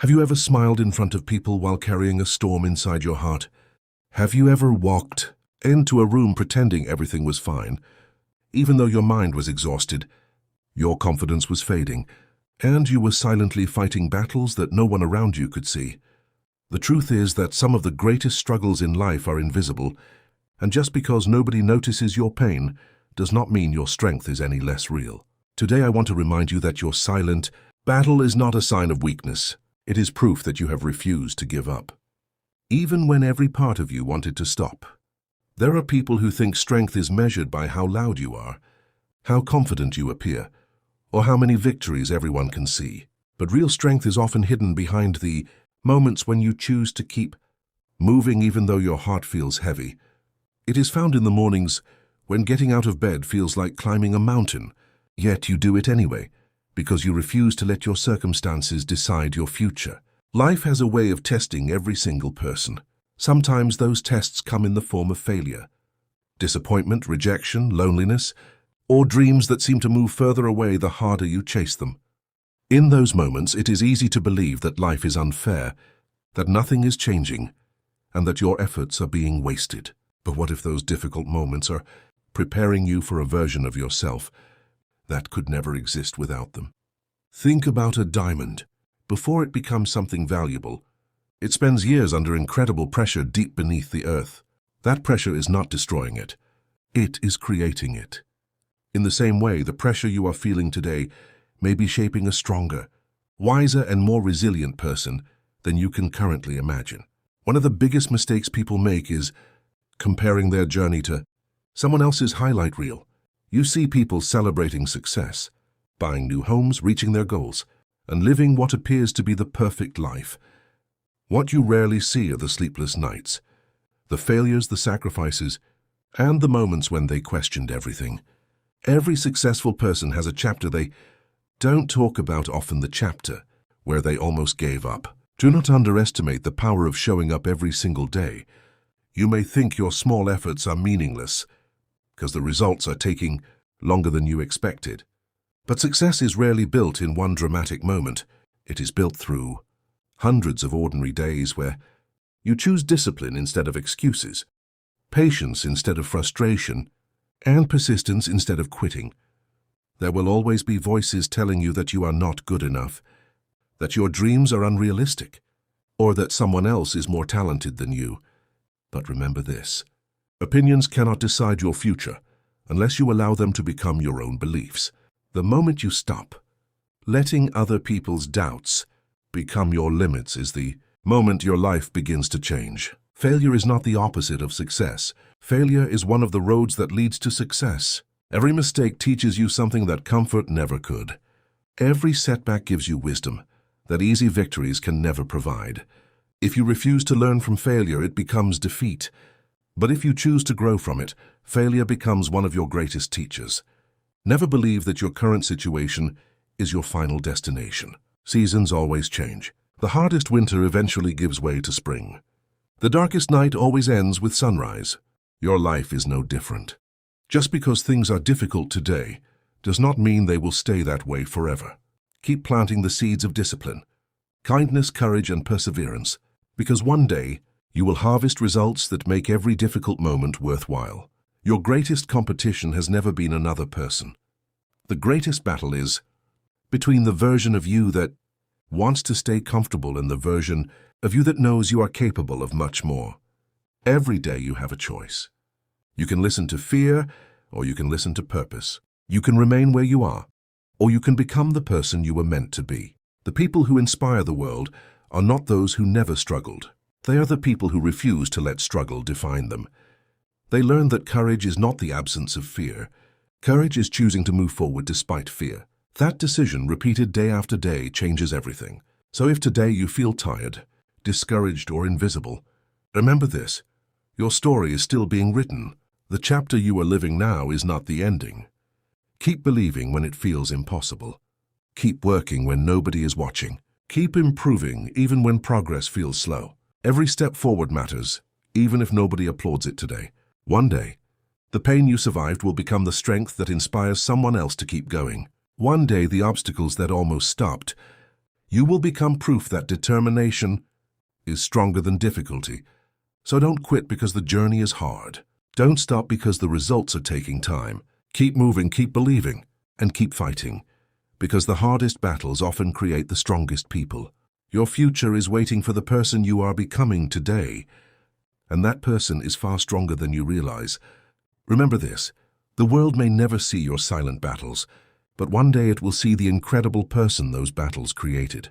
Have you ever smiled in front of people while carrying a storm inside your heart? Have you ever walked into a room pretending everything was fine, even though your mind was exhausted, your confidence was fading, and you were silently fighting battles that no one around you could see? The truth is that some of the greatest struggles in life are invisible, and just because nobody notices your pain does not mean your strength is any less real. Today I want to remind you that your silent battle is not a sign of weakness. It is proof that you have refused to give up, even when every part of you wanted to stop. There are people who think strength is measured by how loud you are, how confident you appear, or how many victories everyone can see. But real strength is often hidden behind the moments when you choose to keep moving even though your heart feels heavy. It is found in the mornings when getting out of bed feels like climbing a mountain, yet you do it anyway, because you refuse to let your circumstances decide your future. Life has a way of testing every single person. Sometimes those tests come in the form of failure, disappointment, rejection, loneliness, or dreams that seem to move further away the harder you chase them. In those moments, it is easy to believe that life is unfair, that nothing is changing, and that your efforts are being wasted. But what if those difficult moments are preparing you for a version of yourself that could never exist without them? Think about a diamond. Before it becomes something valuable, it spends years under incredible pressure deep beneath the earth. That pressure is not destroying it. It is creating it. In the same way, the pressure you are feeling today may be shaping a stronger, wiser, and more resilient person than you can currently imagine. One of the biggest mistakes people make is comparing their journey to someone else's highlight reel. You see people celebrating success, buying new homes, reaching their goals, and living what appears to be the perfect life. What you rarely see are the sleepless nights, the failures, the sacrifices, and the moments when they questioned everything. Every successful person has a chapter they don't talk about, often the chapter where they almost gave up. Do not underestimate the power of showing up every single day. You may think your small efforts are meaningless because the results are taking longer than you expected. But success is rarely built in one dramatic moment. It is built through hundreds of ordinary days where you choose discipline instead of excuses, patience instead of frustration, and persistence instead of quitting. There will always be voices telling you that you are not good enough, that your dreams are unrealistic, or that someone else is more talented than you. But remember this: opinions cannot decide your future unless you allow them to become your own beliefs. The moment you stop letting other people's doubts become your limits is the moment your life begins to change. Failure is not the opposite of success. Failure is one of the roads that leads to success. Every mistake teaches you something that comfort never could. Every setback gives you wisdom that easy victories can never provide. If you refuse to learn from failure, it becomes defeat. But if you choose to grow from it, failure becomes one of your greatest teachers. Never believe that your current situation is your final destination. Seasons always change. The hardest winter eventually gives way to spring. The darkest night always ends with sunrise. Your life is no different. Just because things are difficult today does not mean they will stay that way forever. Keep planting the seeds of discipline, kindness, courage, and perseverance, because one day you will harvest results that make every difficult moment worthwhile. Your greatest competition has never been another person. The greatest battle is between the version of you that wants to stay comfortable and the version of you that knows you are capable of much more. Every day you have a choice. You can listen to fear, or you can listen to purpose. You can remain where you are, or you can become the person you were meant to be. The people who inspire the world are not those who never struggled. They are the people who refuse to let struggle define them. They learn that courage is not the absence of fear. Courage is choosing to move forward despite fear. That decision, repeated day after day, changes everything. So if today you feel tired, discouraged, or invisible, remember this: your story is still being written. The chapter you are living now is not the ending. Keep believing when it feels impossible. Keep working when nobody is watching. Keep improving even when progress feels slow. Every step forward matters, even if nobody applauds it today. One day, the pain you survived will become the strength that inspires someone else to keep going. One day, the obstacles that almost stopped You will become proof that determination is stronger than difficulty. So don't quit because the journey is hard. Don't stop because the results are taking time. Keep moving, keep believing, and keep fighting. Because the hardest battles often create the strongest people. Your future is waiting for the person you are becoming today. And that person is far stronger than you realize. Remember this, the world may never see your silent battles, but one day it will see the incredible person those battles created.